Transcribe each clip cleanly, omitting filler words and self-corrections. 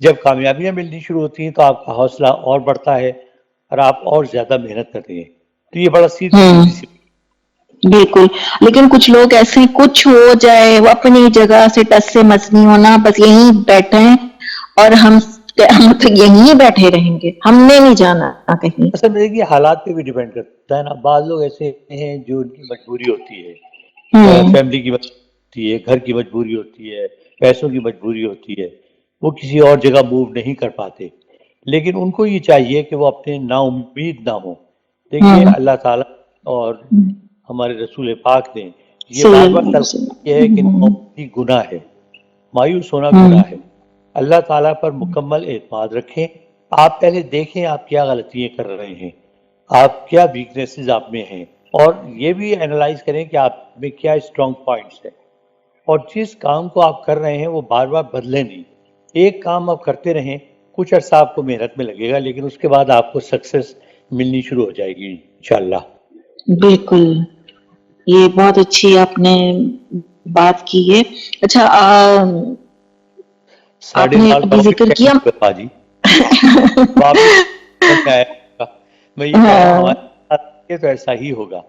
جب کامیابیاں ملنی شروع ہوتی ہیں تو آپ کا حوصلہ اور بڑھتا ہے اور آپ اور زیادہ محنت کرتے ہیں. تو یہ بڑا سیدھی سی بالکل. لیکن کچھ لوگ ایسے کچھ ہو جائے وہ اپنی جگہ سے ٹس سے مس نہیں ہونا, بس یہیں بیٹھے ہیں اور ہم تو یہیں بیٹھے رہیں گے, ہم نے نہیں جانا کہیں. اصل میں یہ حالات پہ بھی ڈیپینڈ کرتا ہے نا. بعض لوگ ایسے ہیں جو ان کی مجبوری ہوتی ہے, فیملی کی مجبوری ہوتی ہے, گھر کی مجبوری ہوتی ہے, پیسوں کی مجبوری ہوتی ہے, وہ کسی اور جگہ موو نہیں کر پاتے. لیکن ان کو یہ چاہیے کہ وہ اپنے نا امید نہ ہوں. دیکھیے اللہ تعالیٰ اور ہمارے رسول پاک نے یہ بار بار تلقین کیا ہے کہ نا امیدی گناہ ہے, مایوس ہونا گناہ ہے. اللہ تعالیٰ پر مکمل اعتماد رکھیں. آپ پہلے دیکھیں آپ کیا غلطیاں کر رہے ہیں, آپ کیا ویکنیسز آپ میں ہیں, اور یہ بھی انالائز کریں کہ آپ میں کیا اسٹرانگ پوائنٹس ہیں. اور جس کام کو آپ کر رہے ہیں وہ بار بار بدلیں نہیں. ایک کام آپ کرتے رہیں, کچھ عرصہ آپ کو محنت میں لگے گا, لیکن اس کے بعد آپ کو سکسیس ملنی شروع ہو جائے گی انشاءاللہ. بالکل, یہ بہت اچھی آپ نے بات کی ہے. اچھا, آپ نے ابھی ذکر کیا جی آپ میں آیا ہوگا. میں یہ کہہ رہا ہوں ہمارے ساتھ تو ایسا ہی ہوگا.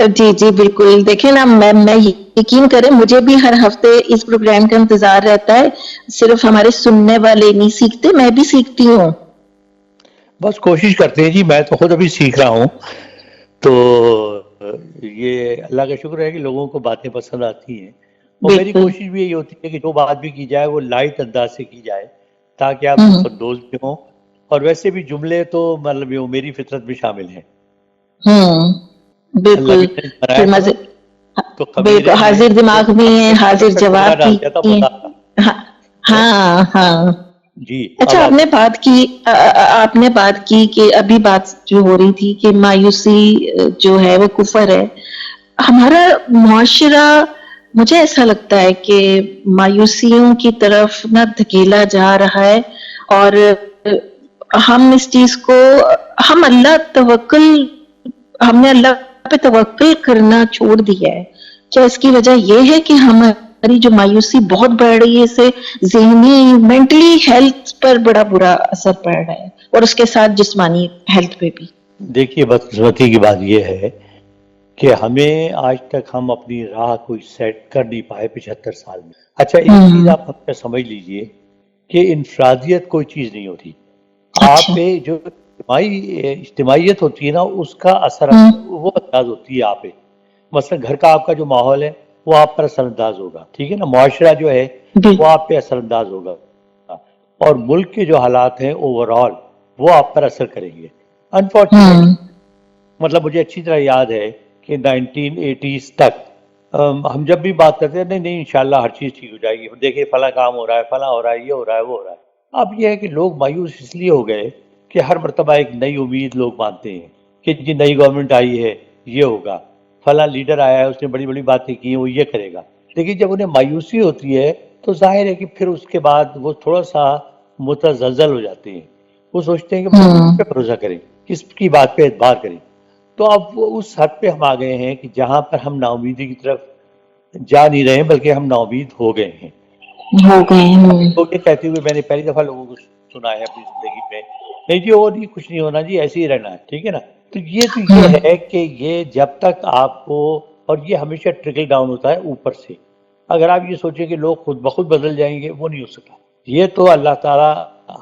جی جی بالکل. دیکھیں نا, میں یقین کریں مجھے بھی ہر ہفتے اس پروگرام کا انتظار رہتا ہے. صرف ہمارے سننے والے نہیں سیکھتے, میں بھی سیکھتی ہوں. بس کوشش کرتے ہیں جی, میں تو خود ابھی سیکھ رہا ہوں. تو یہ اللہ کا شکر ہے کہ لوگوں کو باتیں پسند آتی ہیں, اور میری بالکل. کوشش بھی یہی ہوتی ہے کہ جو بات بھی کی جائے وہ لائٹ انداز سے کی جائے تاکہ آپ لطف بھی ہوں. اور ویسے بھی جملے تو مطلب یہ میری فطرت میں شامل ہیں. اللہ بالکل. بھی بنایا پھر تھا نا, مزے تو بالکل خمیرے میں حاضر دماغ بھی ہیں, حاضر میں کھولا جواب بھی ڈال دیا تھا ہیں. بتا تھا. ہاں. جی اب اچھا, آپ نے بات کی کہ ابھی بات جو ہو رہی تھی کہ مایوسی جو ہے وہ کفر ہے. ہمارا معاشرہ مجھے ایسا لگتا ہے کہ مایوسیوں کی طرف نہ دھکیلا جا رہا ہے, اور ہم اس چیز کو ہم نے اللہ پہ توکل کرنا چھوڑ دیا ہے. کیا اس کی وجہ یہ ہے کہ ہماری جو مایوسی بہت بڑھ رہی ہے, اسے ذہنی مینٹلی ہیلتھ پر بڑا برا اثر پڑ رہا ہے, اور اس کے ساتھ جسمانی ہیلتھ پہ بھی. دیکھیے بدقسمتی کی بات یہ ہے کہ ہمیں آج تک ہم اپنی راہ کوئی سیٹ کر نہیں پائے 75 سال میں. اچھا ایک چیز آپ ہمیشہ سمجھ لیجئے کہ انفرادیت کوئی چیز نہیں ہوتی. آپ اچھا. پہ جو اجتماعیت ہوتی ہے نا, اس کا اثر وہ انداز ہوتی ہے آپ پہ. مثلا گھر کا آپ کا جو ماحول ہے وہ آپ پر اثر انداز ہوگا, ٹھیک ہے نا. معاشرہ جو ہے وہ آپ پہ اثر انداز ہوگا, اور ملک کے جو حالات ہیں اوورآل وہ آپ پر اثر کریں گے. انفارچونیٹلی مطلب مجھے اچھی طرح یاد ہے کہ 1980s تک ہم جب بھی بات کرتے ہیں نہیں انشاءاللہ ہر چیز ٹھیک ہو جائے گی, دیکھیں فلاں کام ہو رہا ہے, فلاں ہو رہا ہے, یہ ہو رہا ہے, وہ ہو رہا ہے. اب یہ ہے کہ لوگ مایوس اس لیے ہو گئے کہ ہر مرتبہ ایک نئی امید لوگ مانتے ہیں کہ جی نئی گورنمنٹ آئی ہے یہ ہوگا, فلاں لیڈر آیا ہے اس نے بڑی بڑی باتیں کی ہیں وہ یہ کرے گا. لیکن جب انہیں مایوسی ہوتی ہے تو ظاہر ہے کہ پھر اس کے بعد وہ تھوڑا سا متزلزل ہو جاتے ہیں. وہ سوچتے ہیں کہ کس پہ بھروسہ کریں, کس کی بات پہ اعتبار کریں. تو اب وہ اس حد پہ ہم آ گئے ہیں کہ جہاں پر ہم نا امیدی کی طرف جا نہیں رہے ہیں بلکہ ہم نا امید ہو گئے ہیں. لوگ یہ کہتے ہوئے میں نے پہلی دفعہ لوگوں کو سنا ہے اپنی زندگی میں, نہیں جی وہ نہیں کچھ نہیں ہونا جی, ایسے ہی رہنا ہے, ٹھیک ہے نا. تو یہ ہے کہ یہ جب تک آپ کو, اور یہ ہمیشہ ٹرکل ڈاؤن ہوتا ہے اوپر سے. اگر آپ یہ سوچیں کہ لوگ خود بخود بدل جائیں گے, وہ نہیں ہو سکتا. یہ تو اللہ تعالیٰ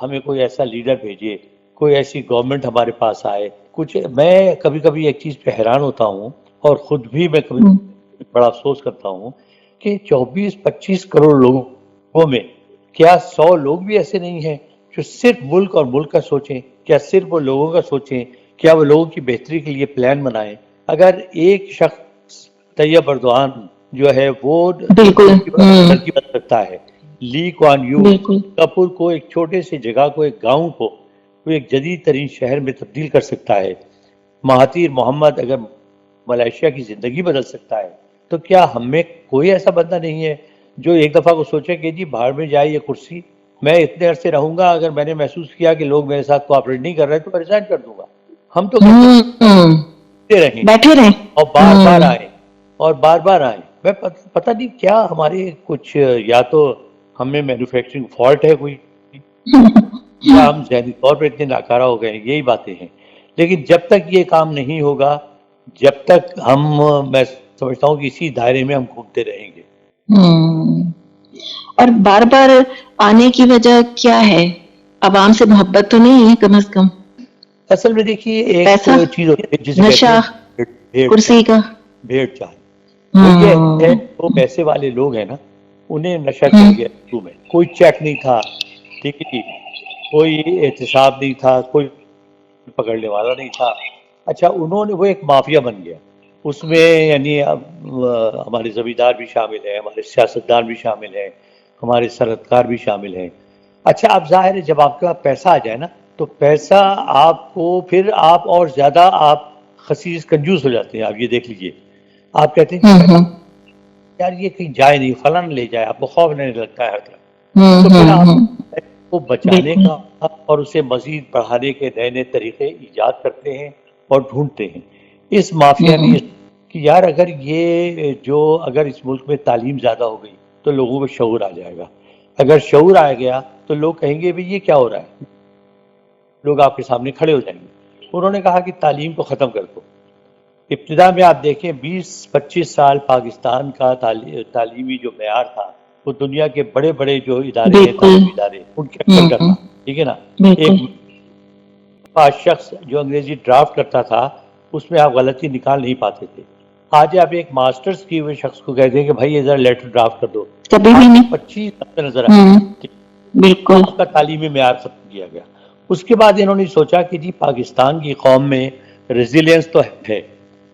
ہمیں کوئی ایسا لیڈر بھیجے, کوئی ایسی گورنمنٹ ہمارے پاس آئے. کچھ میں کبھی کبھی ایک چیز پہ حیران ہوتا ہوں, اور خود بھی میں کبھی بڑا افسوس کرتا ہوں کہ 24-25 کروڑ لوگوں میں کیا 100 لوگ بھی ایسے نہیں ہیں جو صرف ملک اور ملک کا سوچیں؟ کیا صرف وہ لوگوں کا سوچیں؟ کیا وہ لوگوں کی بہتری کے لیے پلان بنائیں؟ اگر ایک شخص طیب اردوان جو ہے وہ ترقی بن سکتا ہے, لی کوان یو سنگاپور کو, ایک چھوٹے سے جگہ کو, ایک گاؤں کو وہ ایک جدید ترین شہر میں تبدیل کر سکتا ہے, مہاتیر محمد اگر ملائیشیا کی زندگی بدل سکتا ہے, تو کیا ہم میں کوئی ایسا بندہ نہیں ہے جو ایک دفعہ کو سوچے کہ جی باہر میں جائے یہ کرسی, میں اتنے عرصے رہوں گا, اگر میں نے محسوس کیا کہ لوگ میرے ساتھ کوآپریٹ نہیں کر رہے تو میں ریزائن کر دوں گا. ہم تو کہتے رہیں بیٹھے رہیں. اور بار بار آئیں اور بار بار آئیں. میں پتہ نہیں کیا ہمارے کچھ, یا تو ہم میں مینوفیکچرنگ فالٹ ہے کوئی, یا ہم ذہنی طور پر اتنے ناکارہ ہو گئے ہیں، یہی باتیں ہیں. لیکن جب تک یہ کام نہیں ہوگا، جب تک میں سمجھتا ہوں کہ اسی دائرے میں ہم گھومتے رہیں گے. اور بار بار آنے کی وجہ کیا ہے؟ عوام سے محبت تو نہیں ہے کم از کم؟ اصل میں دیکھیے ایک پیسہ، چیز ہوتی ہے جسے کہتے نشہ، ہیں بھیڑ کرسی کا. بھیڑ چال. وہ یہ ہے وہ پیسے والے لوگ ہیں نا، انہیں نشہ چڑھ گیا شروع میں. کوئی چیک نہیں تھا، ٹھیک ہے جی، کوئی احتساب نہیں تھا، کوئی پکڑنے والا نہیں تھا. اچھا انہوں نے وہ ایک مافیا بن گیا اس میں، یعنی اب ہمارے زمیندار بھی شامل ہیں، ہمارے سیاستدان بھی شامل ہیں، ہمارے صنعتکار بھی شامل ہیں. اچھا اب ظاہر ہے جب آپ کے پاس پیسہ آ جائے نا تو پیسہ آپ کو پھر آپ اور زیادہ آپ خسیس کنجوس ہو جاتے ہیں. آپ یہ دیکھ لیجئے، آپ کہتے ہیں کہ یار یہ کہیں جائے نہیں، فلاں لے جائے، آپ کو خوف نہیں لگتا ہے ہر طرف. تو پھر آپ کو بچانے کا اور اسے مزید بڑھانے کے نئے نئے طریقے ایجاد کرتے ہیں اور ڈھونڈتے ہیں. اس مافیا نے کہ یار اگر اس ملک میں تعلیم زیادہ ہو گئی تو لوگوں میں شعور آ جائے گا. اگر شعور آ گیا تو لوگ کہیں گے بھی یہ کیا ہو رہا ہے، لوگ آپ کے سامنے کھڑے ہو جائیں گے. انہوں نے کہا کہ تعلیم کو ختم کر دو. ابتدا میں آپ دیکھیں 20-25 سال پاکستان کا تعلیمی جو معیار تھا وہ دنیا کے بڑے بڑے جو ادارے ہیں، تعلیمی ادارے، ان کے ٹکر کرتا، ٹھیک ہے نا. ایک شخص جو انگریزی ڈرافٹ کرتا تھا اس میں آپ غلطی نکال نہیں پاتے تھے. آج آپ ایک ماسٹرز کیے ہوئے شخص کو کہتے ہیں کہ بھائی یہ ذرا لیٹر ڈرافٹ کر دو، کبھی بھی نہیں. 25 نظر آئے. بالکل آپ کا تعلیمی معیار ختم کیا گیا. اس کے بعد انہوں نے سوچا کہ جی پاکستان کی قوم میں ریزیلینس تو ہے،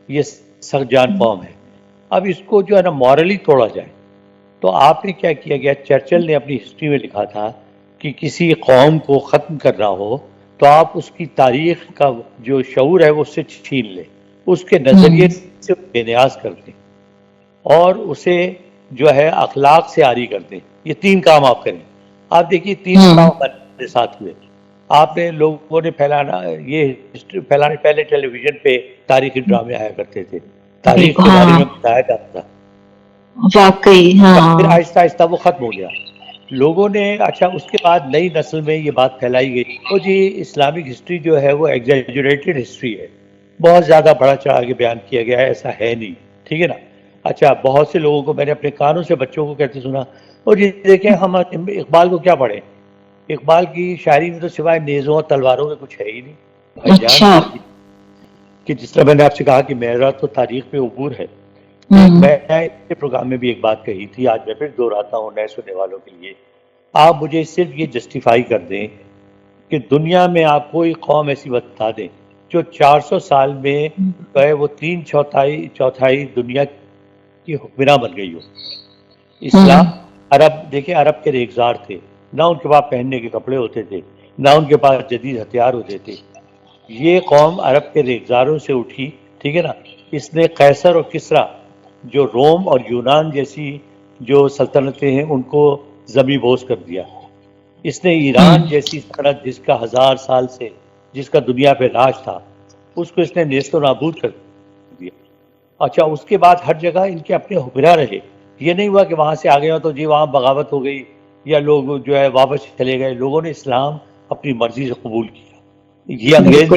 یہ سخت جان قوم ہے، اب اس کو جو ہے نا مورلی توڑا جائے. تو آپ نے کیا کیا گیا، چرچل نے اپنی ہسٹری میں لکھا تھا کہ کسی قوم کو ختم کرنا ہو تو آپ اس کی تاریخ کا جو شعور ہے وہ اس سے چھین لیں، اس کے نظریے سے بے نیاز کر دیں اور اسے جو ہے اخلاق سے عاری کر دیں. یہ 3 کام آپ کریں. آپ دیکھیے 3 کام ہمارے ساتھ ہوئے. آپ نے لوگوں نے پھیلانے پہلے ٹیلی ویژن پہ تاریخی ڈرامے آیا کرتے تھے، تاریخ کے بارے میں بتایا جاتا تھا. واقعی پھر آہستہ آہستہ وہ ختم ہو گیا. لوگوں نے اچھا اس کے بعد نئی نسل میں یہ بات پھیلائی گئی وہ جی اسلامک ہسٹری جو ہے وہ ایگزیجریٹڈ ہسٹری ہے، بہت زیادہ بڑا چڑھا کے بیان کیا گیا ہے، ایسا ہے نہیں، ٹھیک ہے نا. اچھا بہت سے لوگوں کو میں نے اپنے کانوں سے بچوں کو کہتے سنا، اور یہ دیکھیں ہم اقبال کو کیا پڑھیں، اقبال کی شاعری میں تو سوائے نیزوں اور تلواروں کے کچھ ہے ہی نہیں. بھائی جان کہ جس طرح میں نے آپ سے کہا کہ میرا تو تاریخ پہ عبور ہے، میں اس پروگرام میں بھی ایک بات کہی تھی، آج میں پھر دہراتا ہوں نئے سننے والوں کے لیے. آپ مجھے صرف یہ جسٹیفائی کر دیں کہ دنیا میں آپ کوئی قوم ایسی بتا دیں جو 400 سال میں وہ 3/4 دنیا کی حکمراں بن گئی ہو. اسلام، عرب دیکھیں عرب کے ریگزار تھے، نہ ان کے پاس پہننے کے کپڑے ہوتے تھے، نہ ان کے پاس جدید ہتھیار ہوتے تھے. یہ قوم عرب کے ریگزاروں سے اٹھی، ٹھیک ہے نا. اس نے قیصر اور کسریٰ جو روم اور یونان جیسی جو سلطنتیں ہیں ان کو زمیں بوس کر دیا. اس نے ایران جیسی سلطنت جس کا 1000 سال سے جس کا دنیا پہ راج تھا اس کو اس نے نیست و نابود کر دیا. اچھا اس کے بعد ہر جگہ ان کے اپنے حکمراں رہے. یہ نہیں ہوا کہ وہاں سے آ گئے ہو تو جی وہاں بغاوت ہو گئی یا لوگ جو ہے واپس چلے گئے. لوگوں نے اسلام اپنی مرضی سے قبول کیا. یہ انگریز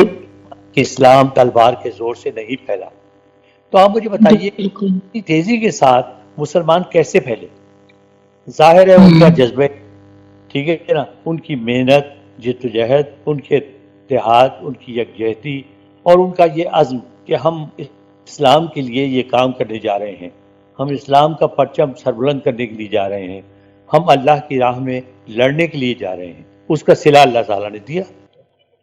کہ اسلام تلوار کے زور سے نہیں پھیلا. تو آپ مجھے بتائیے اتنی تیزی کے ساتھ مسلمان کیسے پھیلے؟ ظاہر ہے ان کا جذبہ، ٹھیک ہے نا، ان کی محنت، جدوجہد، ان کے اتحاد، ان کی یکجہتی اور ان کا یہ عزم کہ ہم اسلام کے لیے یہ کام کرنے جا رہے ہیں، ہم اسلام کا پرچم سربلند کرنے کے لیے جا رہے ہیں، ہم اللہ کی راہ میں لڑنے کے لیے جا رہے ہیں. اس کا صلہ اللہ تعالیٰ نے دیا،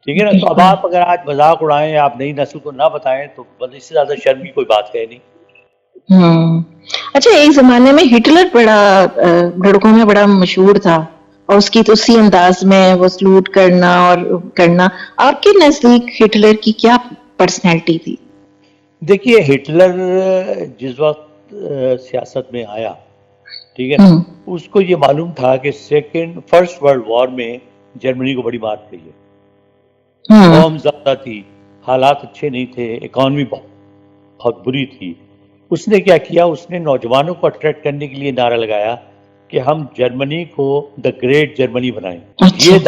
ٹھیک ہے نا. تو اب آپ اگر آج مذاق اڑائیں، آپ نئی نسل کو نہ بتائیں تو بس اس سے زیادہ شرم کی کوئی بات ہے نہیں. اچھا ایک زمانے میں ہٹلر بڑا لڑکوں میں بڑا مشہور تھا اور اس کی تو اسی انداز میں وہ سلوٹ کرنا اور کرنا. آپ کے نزدیک ہٹلر کی کیا پرسنالٹی تھی؟ دیکھیے ہٹلر جس وقت سیاست میں آیا، ٹھیک ہے نا، اس کو یہ معلوم تھا کہ فرسٹ ورلڈ وار میں جرمنی کو بڑی مار پڑی ہے، قوم زیادہ تھی، حالات اچھے نہیں تھے، اکانومی بہت بری تھی. اس نے کیا کیا، اس نے نوجوانوں کو اٹریکٹ کرنے کے لیے نعرہ لگایا کہ ہم جرمنی کو دا گریٹ جرمنی بنائیں. اچھا. یہ